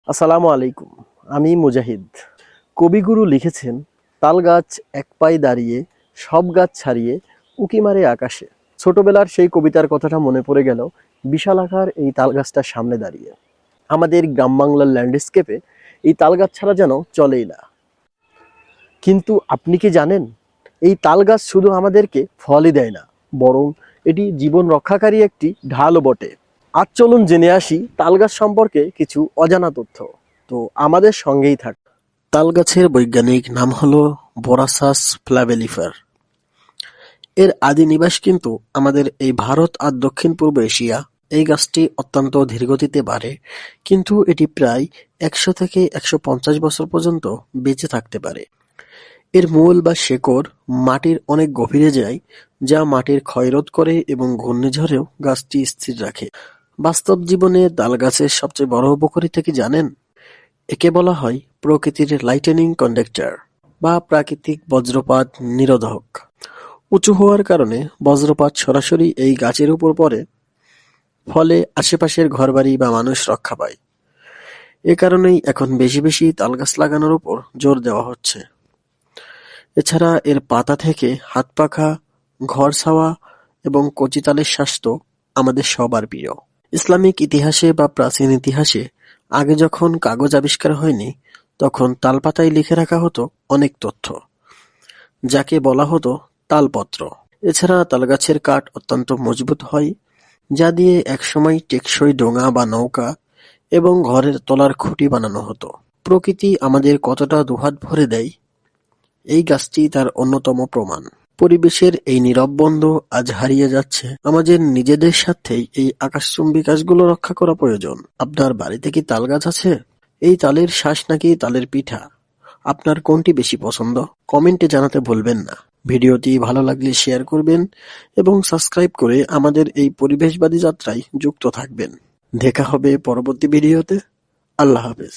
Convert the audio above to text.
আসসালামু আলাইকুম। আমি মুজাহিদ। কবিগুরু লিখেছেন, তাল গাছ এক পায়ে দাঁড়িয়ে সব গাছ ছাড়িয়ে উঁকি মারে আকাশে। ছোটবেলার সেই কবিতার কথাটা মনে পড়ে গেল বিশাল আকার এই তাল গাছটার সামনে দাঁড়িয়ে। আমাদের গ্রাম বাংলার ল্যান্ডস্কেপে এই তাল গাছ ছাড়া যেন চলেই না। কিন্তু আপনি কি জানেন, এই তাল গাছ শুধু আমাদেরকে ফলই দেয় না, বরং এটি জীবন রক্ষাকারী একটি ঢালও বটে। আজ চলুন জেনে আসি তাল গাছ সম্পর্কে কিছু অজানা তথ্য। তো আমাদের সঙ্গেই থাক। তাল গাছের বৈজ্ঞানিক নাম হলো বোরাসাস ফ্ল্যাভেলিফার। এর আদি নিবাস কিন্তু আমাদের এই ভারত আর দক্ষিণ পূর্ব এশিয়া। এই গাছটি অত্যন্ত ধীরগতিতে বাড়ে, কিন্তু এটি প্রায় ১০০ থেকে ১৫০ বছর পর্যন্ত বেঁচে থাকতে পারে। এর মূল বা শেকড় মাটির অনেক গভীরে যায়, যা মাটির ক্ষয়রোধ করে এবং ঘূর্ণিঝড়েও গাছটি স্থির রাখে। বাস্তব জীবনে তাল গাছের সবচেয়ে বড় উপকারিতা কি জানেন? একে বলা হয় প্রকৃতির লাইটেনিং কন্ডাক্টর বা প্রাকৃতিক বজ্রপাত নিরোধক। উঁচু হওয়ার কারণে বজ্রপাত সরাসরি এই গাছের উপর পড়ে, ফলে আশেপাশের ঘরবাড়ি বা মানুষ রক্ষা পায়। এ কারণেই এখন বেশি বেশি তালগাছ লাগানোর উপর জোর দেওয়া হচ্ছে। এছাড়া এর পাতা থেকে হাত পাখা, ঘর ছাওয়া এবং কচি তালের স্বাস্থ্য আমাদের সবার প্রিয়। ইসলামিক ইতিহাসে বা প্রাচীন ইতিহাসে আগে যখন কাগজ আবিষ্কার হয়নি, তখন তালপাতায় লিখে রাখা হতো অনেক তথ্য, যাকে বলা হতো তালপত্র। এছাড়া তালগাছের কাঠ অত্যন্ত মজবুত হয়, যা দিয়ে একসময় টেকসই ডোঙা বা নৌকা এবং ঘরের তলার খুঁটি বানানো হতো। প্রকৃতি আমাদের কতটা দুহাত ভরে দেয়, এই গাছটি তার অন্যতম প্রমাণ। পরিবেশের এই নীরব বন্ধু আজ হারিয়ে যাচ্ছে। আমাদের নিজেদের স্বার্থেই এই আকাশচুম্বী গাছগুলো রক্ষা করা প্রয়োজন। আপনার বাড়িতে কি তাল গাছ আছে? এই তালের শ্বাস নাকি তালের পিঠা, আপনার কোনটি বেশি পছন্দ? কমেন্টে জানাতে ভুলবেন না। ভিডিওটি ভালো লাগলে শেয়ার করবেন এবং সাবস্ক্রাইব করে আমাদের এই পরিবেশবাদী যাত্রায় যুক্ত থাকবেন। দেখা হবে পরবর্তী ভিডিওতে। আল্লাহ হাফেজ।